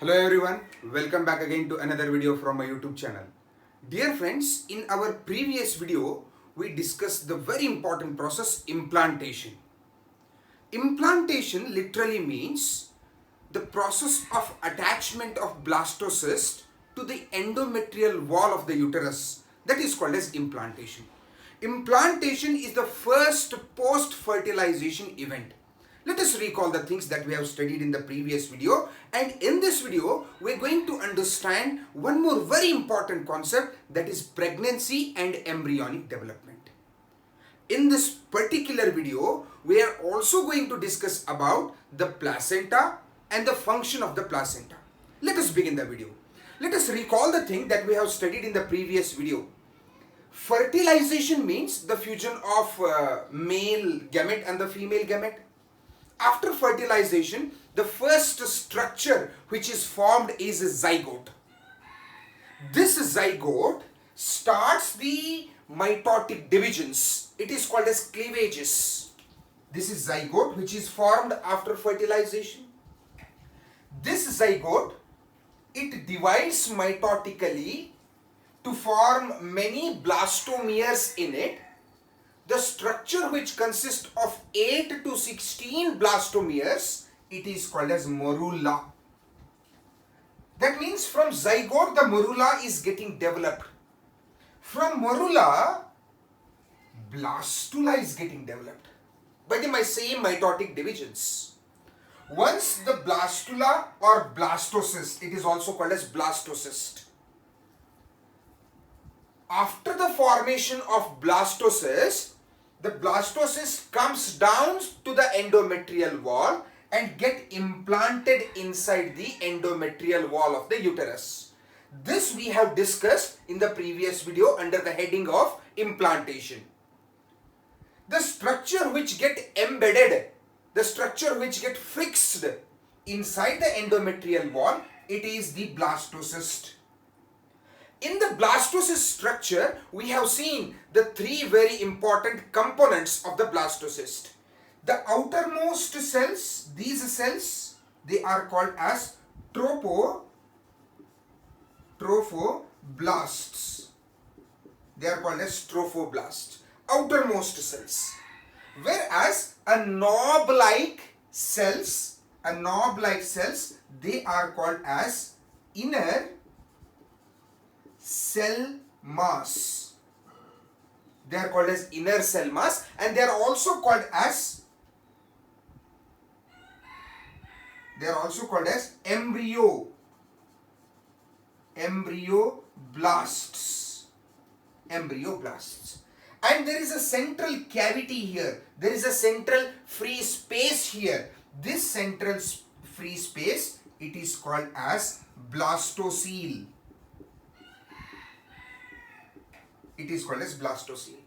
Hello everyone, welcome back again to another video from my YouTube channel. Dear friends, in our previous video, we discussed the very important process implantation. Implantation literally means the process of attachment of blastocyst to the endometrial wall of the uterus. That is called as implantation. Implantation is the first post-fertilization event. Let us recall the things that we have studied in the previous video, and in this video we are going to understand one more very important concept, that is pregnancy and embryonic development. In this particular video we are also going to discuss about the placenta and the function of the placenta. Let us begin the video. Let us recall the thing that we have studied in the previous video. Fertilization means the fusion of male gamete and the female gamete. After fertilization, the first structure which is formed is a zygote. This zygote starts the mitotic divisions. It is called as cleavages. This is zygote which is formed after fertilization. This zygote, it divides mitotically to form many blastomeres in it. The structure which consists of 8 to 16 blastomeres, it is called as morula. That means from zygote the morula is getting developed. From morula, blastula is getting developed by the same mitotic divisions. Once the blastula or blastocyst, it is also called as blastocyst. After the formation of blastocyst, the blastocyst comes down to the endometrial wall and get implanted inside the endometrial wall of the uterus. This we have discussed in the previous video under the heading of implantation. The structure which get embedded, the structure which get fixed inside the endometrial wall, it is the blastocyst. In the blastocyst structure, we have seen the three very important components of the blastocyst. The outermost cells, these cells, they are called as trophoblasts. They are called as trophoblasts, outermost cells. Whereas a knob-like cells, they are called as inner cell mass. They are called as inner cell mass, and they are also called as embryoblasts. And there is a central cavity here. There is a central free space here. This central free space, it is called as blastocele. It is called as blastocele.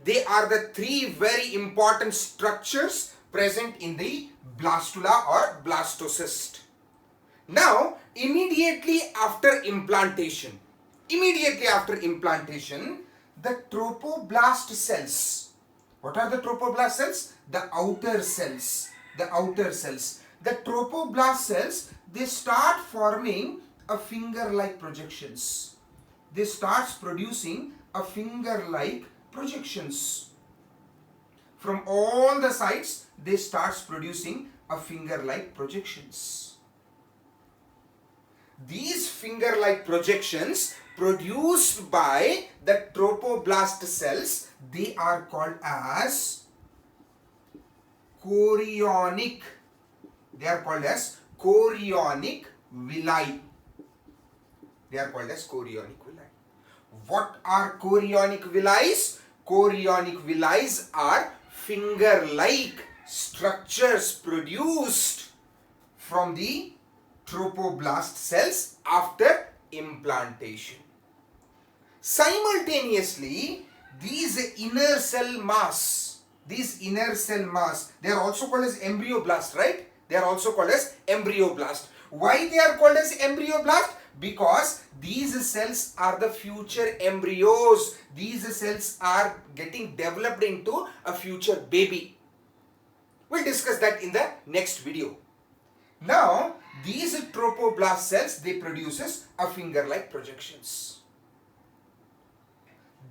They are the three very important structures present in the blastula or blastocyst. Now, immediately after implantation, the trophoblast cells. What are the trophoblast cells? The outer cells. The trophoblast cells, they start forming a finger-like projections. They start producing a finger-like projections. From all the sides, they start producing a finger-like projections. These finger-like projections produced by the trophoblast cells, they are called as chorionic. They are called as chorionic villi. What are chorionic villi? Chorionic villi are finger-like structures produced from the trophoblast cells after implantation. Simultaneously, these inner cell mass, they are also called as embryoblast, right? They are also called as embryoblast. Why they are called as embryoblast? Because these cells are the future embryos. These cells are getting developed into a future baby. We'll discuss that in the next video. Now, These tropoblast cells, they produces a finger-like projections.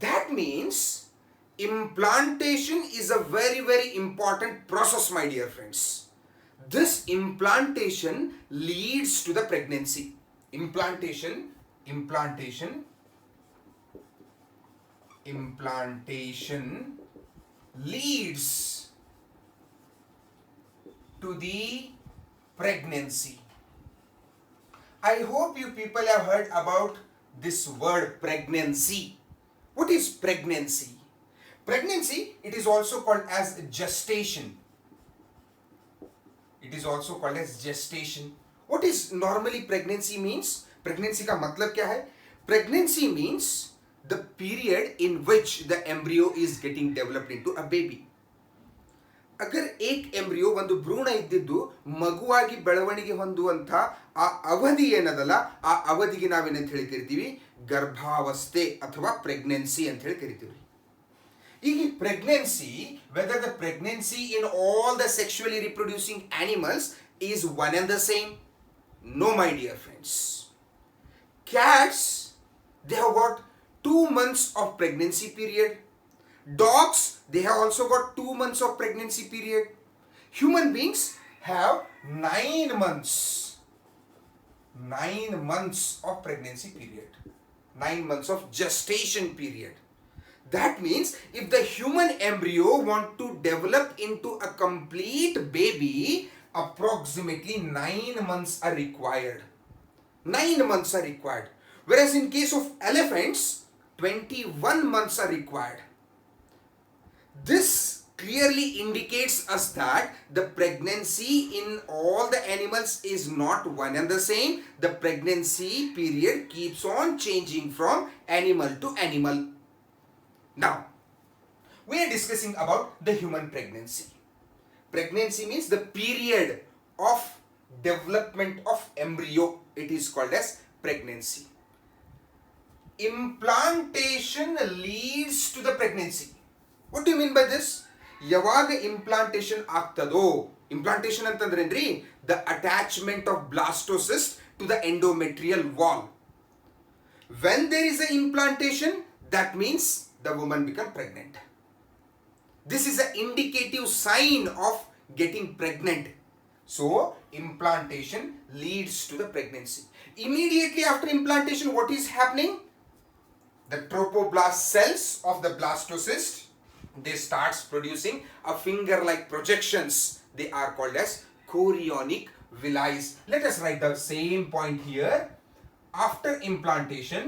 That means implantation is a very, very important process, my dear friends. This implantation leads to the pregnancy. Implantation leads to the pregnancy. I hope you people have heard about this word pregnancy. What is pregnancy? Pregnancy, it is also called as gestation. It is also called as gestation. What is normally pregnancy means? Pregnancy का मतलब क्या है? Pregnancy means the period in which the embryo is getting developed into a baby. अगर एक एम्ಬ್ರಿಯೋ ಒಂದು ಭ್ರೂಣ ಇದ್ದಿದ್ದು ಮಗುವಾಗಿ ಬೆಳವಣಿಗೆ ಹೊಂದುವಂತ ಆ ಅವಧಿ ಏನದಲ್ಲ, ಆ ಅವಧಿಗೆ ನಾವೇನಂತ ಹೇಳಿ ಕರಿತೀವಿ? ಗರ್ಭಾವಸ್ಥೆ ಅಥವಾ ಪ್ರೆಗ್ನೆನ್ಸಿ ಅಂತ ಹೇಳಿ ಕರಿತೀವಿ. ಈಗ pregnancy, whether the pregnancy in all the sexually reproducing animals is one and the same? No, my dear friends. Cats, they have got 2 months of pregnancy period. Dogs, they have also got 2 months of pregnancy period. Human beings have 9 months. 9 months of pregnancy period. 9 months of gestation period. That means if the human embryo want to develop into a complete baby, approximately 9 months are required. 9 months are required. Whereas in case of elephants, 21 months are required. This clearly indicates us that the pregnancy in all the animals is not one and the same. The pregnancy period keeps on changing from animal to animal. Now, we are discussing about the human pregnancy. Pregnancy means the period of development of embryo. It is called as pregnancy. Implantation leads to the pregnancy. What do you mean by this? ಯಾವಾಗ implantation ಆಗ್ತದೋ, implantation ಅಂತಂದ್ರೇನ್ರಿ? The attachment of blastocyst to the endometrial wall. When there is an implantation, that means the woman become pregnant. This is an indicative sign of getting pregnant. So, implantation leads to the pregnancy. Immediately after implantation, what is happening? The tropoblast cells of the blastocyst, they starts producing a finger-like projections. They are called as chorionic villi. Let us write the same point here. After implantation,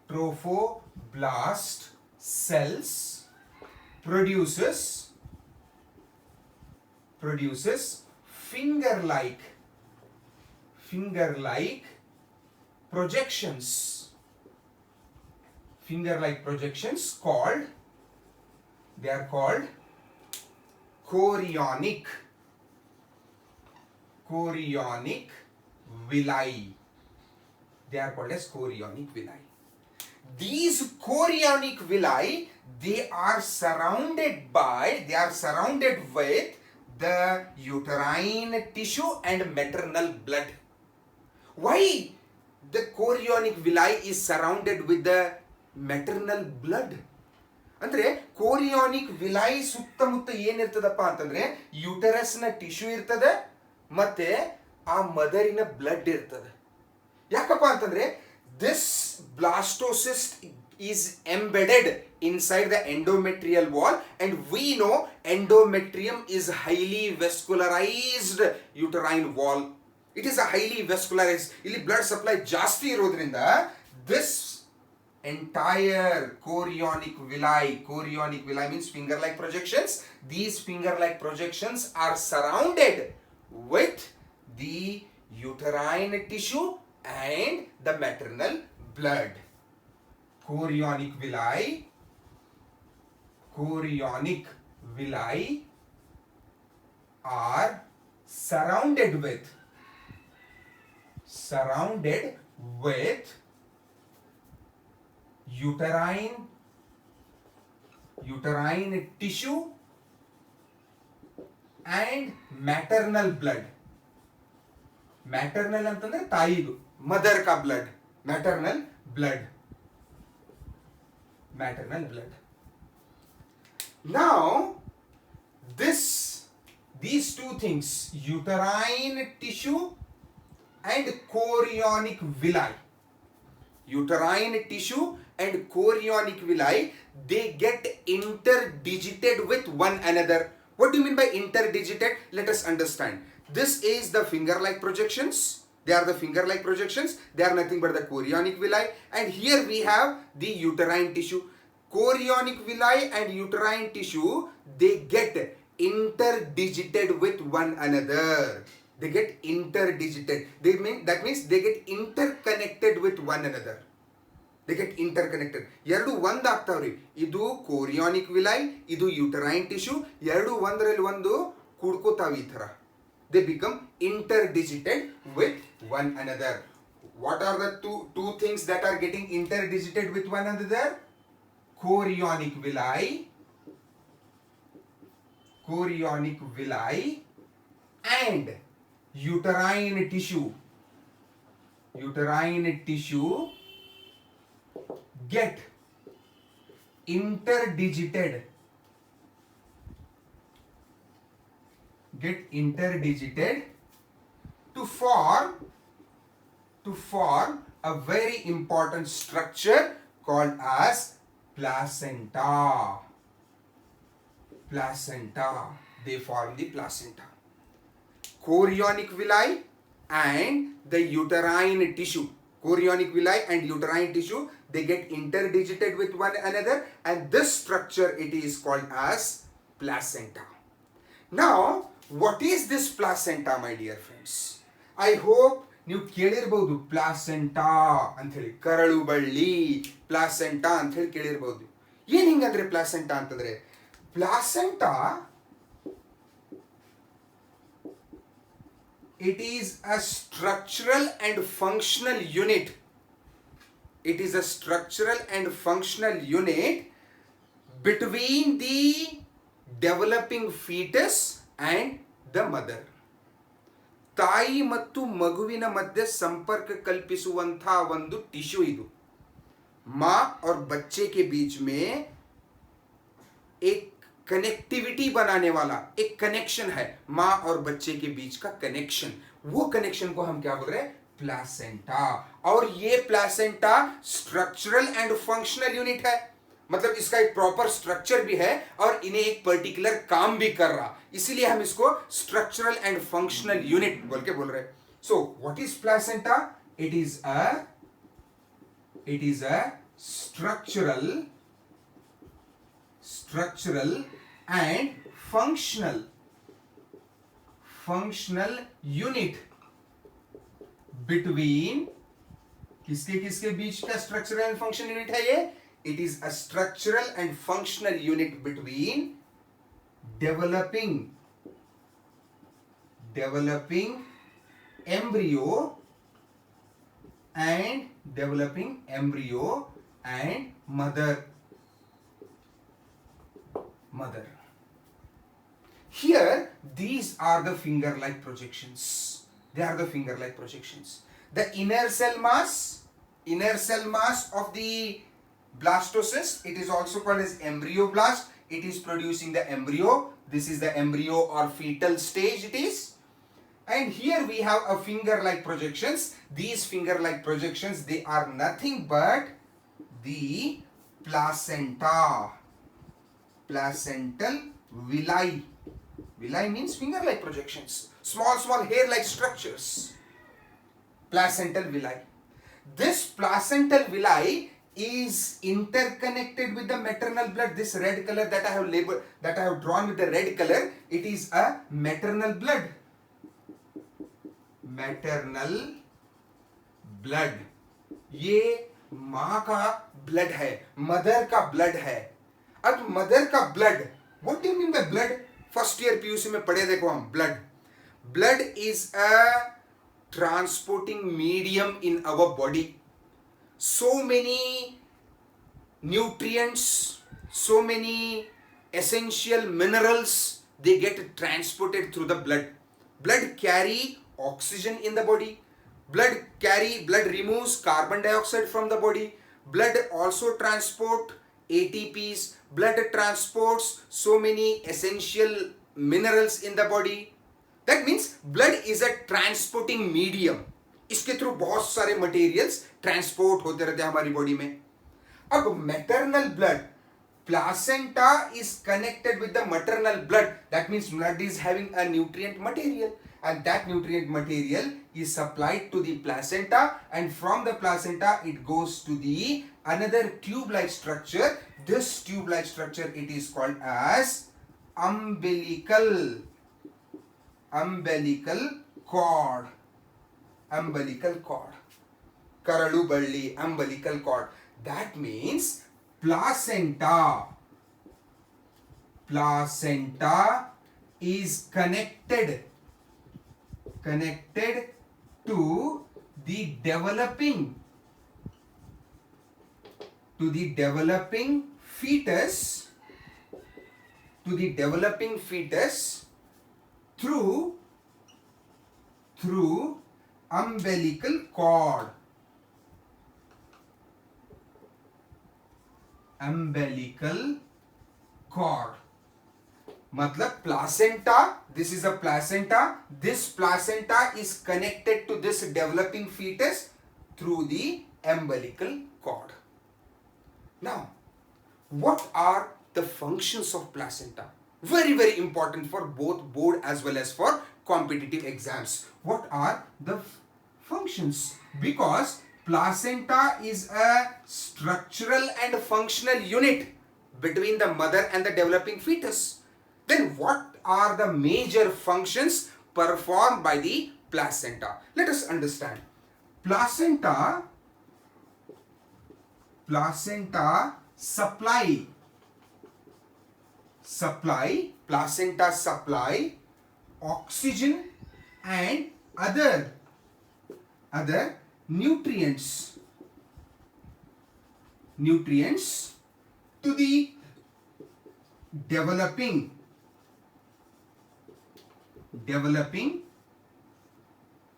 trophoblast cells produces finger-like projections. They are called chorionic villi. They are called as chorionic villi. These chorionic villi, they are surrounded with the uterine tissue and maternal blood. Why the chorionic villi is surrounded with the maternal blood? ಅಂದ್ರೆ ಕೋರಿಯಾನಿಕ್ ವಿಲೈ ಸುತ್ತಮುತ್ತ ಏನಿರ್ತದಪ್ಪ ಅಂತಂದ್ರೆ ಯುಟರಸ್ನ tissue ಇರ್ತದೆ ಮತ್ತೆ ಆ ಮದರಿನ blood ಇರ್ತದೆ. ಯಾಕಪ್ಪ ಅಂತಂದ್ರೆ this blastocyst is embedded inside the endometrial wall, and we know endometrium is highly vascularized uterine wall. It is a highly vascularized, ಇಲ್ಲಿ blood supply ಜಾಸ್ತಿ ಇರೋದ್ರಿಂದ this entire chorionic villi means finger-like projections. These finger-like projections are surrounded with the uterine tissue and the maternal blood. Chorionic villi are surrounded with uterine tissue and maternal blood. Maternal ಅಂತಂದ್ರೆ ತಾಯಿದು, mother का blood, maternal blood. Now these two things, uterine tissue and chorionic villi, they get interdigited with one another. What do you mean by interdigited? Let us understand. This is the finger-like projections. They are the finger-like projections. They are nothing but the chorionic villi. And here we have the uterine tissue. Chorionic villi and uterine tissue, they get interdigited with one another. They get interdigited. That means they get interconnected with one another. They get interconnected. ಎರಡು ಒಂದು ಆಗ್ತಾವ್ರಿ. ಇದು chorionic villi, ಇದು uterine tissue. ಎರಡು ಒಂದರಲ್ಲಿ ಒಂದು ಕೂಡ್ಕೋತಾವ ಈ ಥರ. They become interdigited with one another. What are the two things that are getting interdigited with one another? Chorionic villi and uterine tissue get interdigited to form a very important structure called as placenta. They form the placenta. Chorionic villi and the uterine tissue. They get interdigited with one another, and this structure, it is called as placenta. Now, what is this placenta, my dear friends? I hope ನೀವು ಕೇಳಿರ್ಬಹುದು placenta ಅಂತ ಹೇಳಿ, ಕರಳು ಬಳ್ಳಿ placenta ಅಂತ ಹೇಳಿ ಕೇಳಿರ್ಬಹುದು. ಏನ್ ಹಿಂಗಂದ್ರೆ placenta ಅಂತಂದ್ರೆ, placenta it is a structural and functional unit. Between the developing fetus and the mother. ತಾಯಿ ಮತ್ತು ಮಗುವಿನ ಮಧ್ಯೆ ಸಂಪರ್ಕ ಕಲ್ಪಿಸುವಂತಹ ಒಂದು ಟಿಶ್ಯೂ ಇದು. माँ और बच्चे के बीच में एक कनेक्टिविटी बनाने वाला एक कनेक्शन है. माँ और बच्चे के बीच का कनेक्शन, वो कनेक्शन को हम क्या बोल रहे हैं? प्लासेंटा. और ये placenta structural and functional unit है. मतलब इसका एक प्रॉपर स्ट्रक्चर भी है और इन्हें एक पर्टिकुलर काम भी कर रहा, इसीलिए हम इसको स्ट्रक्चरल एंड फंक्शनल यूनिट बोल के बोल रहे हैं. So what is placenta? It is a structural and functional unit between किसके बीच का structural and functional unit है ये? It is a structural and functional unit between developing embryo and mother. Here, these are the finger-like projections. They are the finger-like projections. The inner cell mass of the blastocyst, it is also called as embryoblast. It is producing the embryo. This is the embryo or fetal stage it is. And here we have a finger-like projections. These finger-like projections, they are nothing but the placenta. Placental villi. Villi means finger-like projections. Small hair-like structures. Placental villi. This placental villi is interconnected with the maternal blood. This red color that I have drawn with the red color, it is a maternal blood. ये माँ का blood है, mother का blood है. अब mother का blood, what do you mean by blood? First year PUC में पढ़े देखो हम. Blood is a transporting medium in our body. So many nutrients, so many essential minerals, they get transported through the blood. Blood carry oxygen in the body. Blood removes carbon dioxide from the body. Blood also transport ATPs. Blood transports so many essential minerals in the body. That means blood is a transporting medium. इसके through बहुत सारे materials transport होते रहते हैं हमारी body में. अब maternal blood, placenta is connected with the maternal blood. That means blood is having a nutrient material, and that nutrient material is supplied to the placenta, and from the placenta it goes to the another tube-like structure. This tube-like structure, it is called as umbilical cord. Umbilical cord. Karalu balli, umbilical cord. That means placenta is connected to the developing fetus through umbilical cord. मतलब placenta, this is a placenta. This placenta is connected to this developing fetus through the umbilical cord. Now, what are the functions of placenta? Very, very important for both board as well as for competitive exams. What are the functions? Because placenta is a structural and functional unit between the mother and the developing fetus. Then what are the major functions performed by the placenta? Let us understand. Placenta supply oxygen and other nutrients to the developing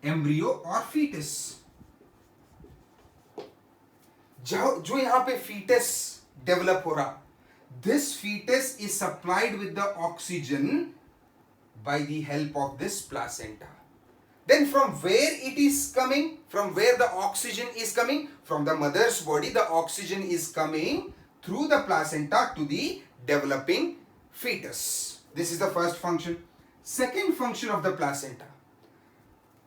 embryo or fetus. जो यहाँ पे fetus develop हो रहा, this fetus is supplied with the oxygen by the help of this placenta. Then from where it is coming? From where the oxygen is coming? From the mother's body, the oxygen is coming through the placenta to the developing fetus. This is the first function. Second function of the placenta.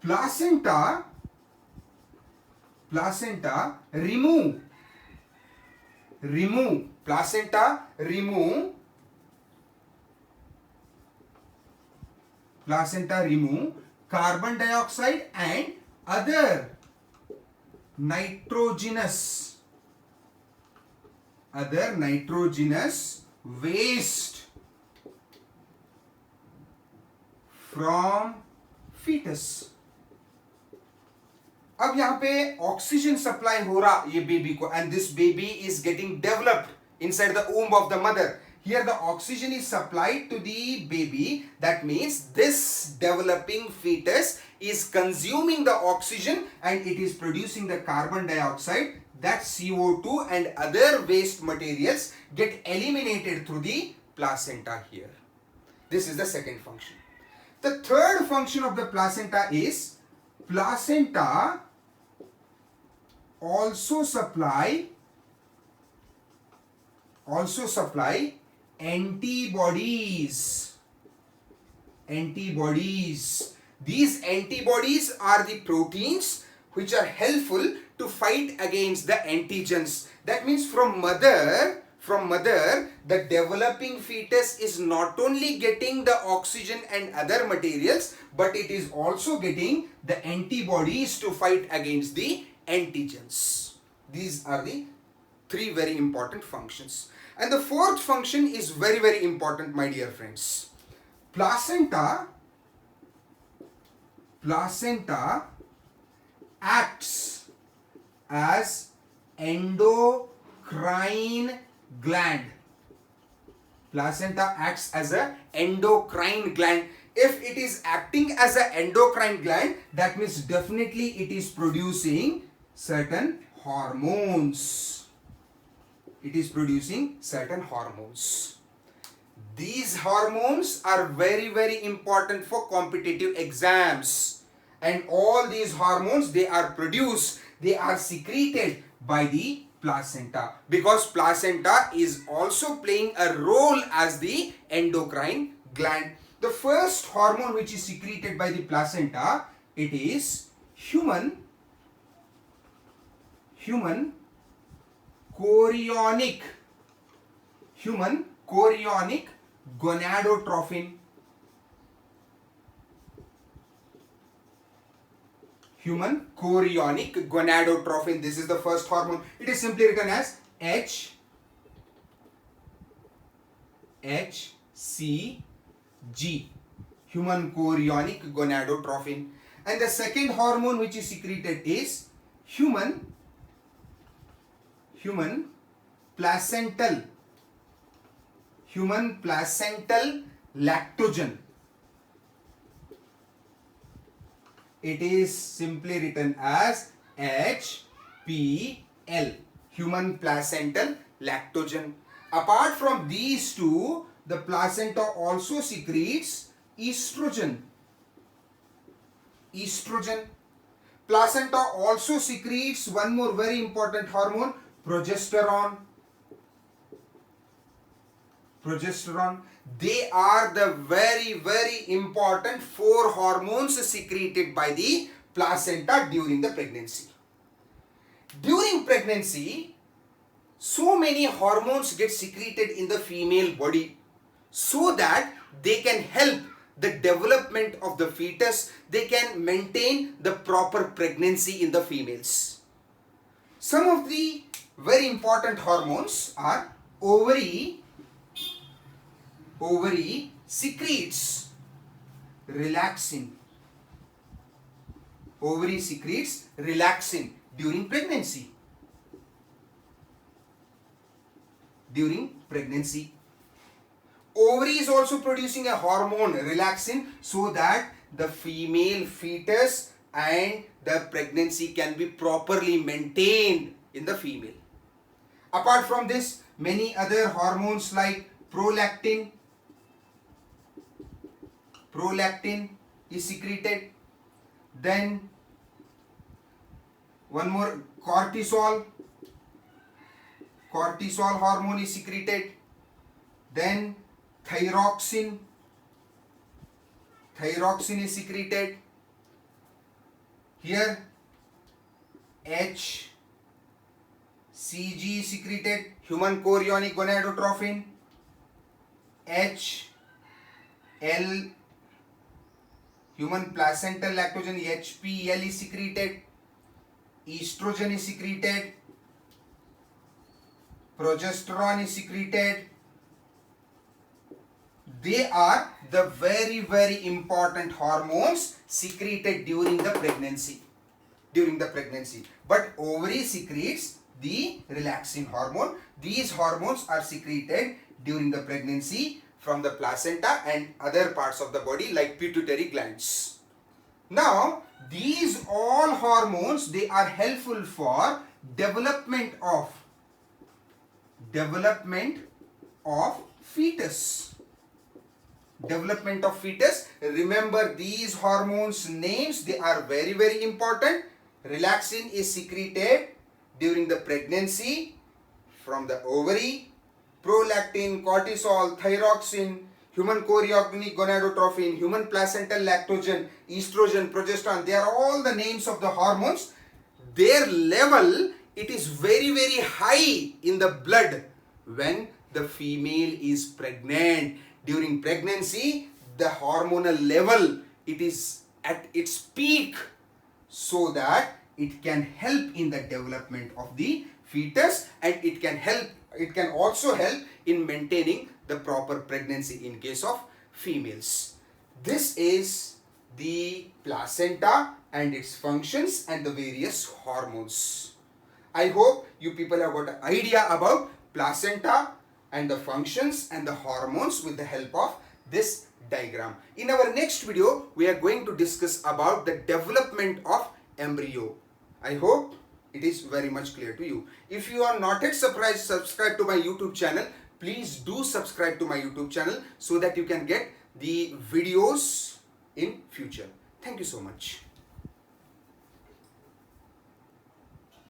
Placenta remove carbon dioxide and other nitrogenous waste from fetus. अब यहाँ पे oxygen supply हो रहा ये baby को, and this baby is getting developed inside the womb of the mother. Here the oxygen is supplied to the baby. That means this developing fetus is consuming the oxygen and it is producing the carbon dioxide. That CO2 and other waste materials get eliminated through the placenta here. This is the second function. The third function of the placenta is placenta also supply antibodies. These antibodies are the proteins which are helpful to fight against the antigens. That means from mother, the developing fetus is not only getting the oxygen and other materials, but it is also getting the antibodies to fight against the antigens. These are the three very important functions. And the fourth function is very, very important, my dear friends. Placenta acts as endocrine endocrine gland. Placenta acts as a endocrine gland. If it is acting as an endocrine gland, that means definitely it is producing certain hormones. It is producing certain hormones. These hormones are very, very important for competitive exams. And all these hormones, they are produced, they are secreted by the placenta, because placenta is also playing a role as the endocrine gland. The first hormone which is secreted by the placenta, it is human chorionic gonadotrophin. Human chorionic gonadotrophin. This is the first hormone. It is simply written as HCG. Human chorionic gonadotrophin. And the second hormone which is secreted is human placental lactogen. It is simply written as HPL, human placental lactogen. Apart from these two, the placenta also secretes estrogen. Placenta also secretes one more very important hormone, progesterone. They are the very, very important 4 hormones secreted by the placenta during the pregnancy. During pregnancy, so many hormones get secreted in the female body so that they can help the development of the fetus. They can maintain the proper pregnancy in the females. Some of the very important hormones are ovary secretes relaxin. Ovary secretes relaxin during pregnancy. Ovary is also producing a hormone, relaxin, so that the female fetus and the pregnancy can be properly maintained in the female. Apart from this, many other hormones like prolactin is secreted. Then one more, cortisol hormone is secreted. Then thyroxine is secreted. Here HCG is secreted, human chorionic gonadotrophin. HL, human placental lactogen, HPL is secreted. Estrogen is secreted. Progesterone is secreted. They are the very, very important hormones secreted during the pregnancy. But ovary secretes the relaxin hormone. These hormones are secreted during the pregnancy from the placenta and other parts of the body like pituitary glands. Now, these all hormones, they are helpful for development of fetus. Remember these hormones names, they are very, very important. Relaxin is secreted during the pregnancy from the ovary. Prolactin, cortisol, thyroxine, human chorionic gonadotrophin, human placental lactogen, estrogen, progesterone, they are all the names of the hormones. Their level, it is very, very high in the blood when the female is pregnant. During pregnancy, the hormonal level, it is at its peak, so that it can help in the development of the fetus, and it can also help in maintaining the proper pregnancy in case of females. This is the placenta and its functions and the various hormones. I hope you people have got an idea about placenta and the functions and the hormones with the help of this diagram. In our next video, we are going to discuss about the development of embryo. I hope it is very much clear to you. If you are not yet subscribed to my YouTube channel, please do subscribe to my YouTube channel so that you can get the videos in future. Thank you so much.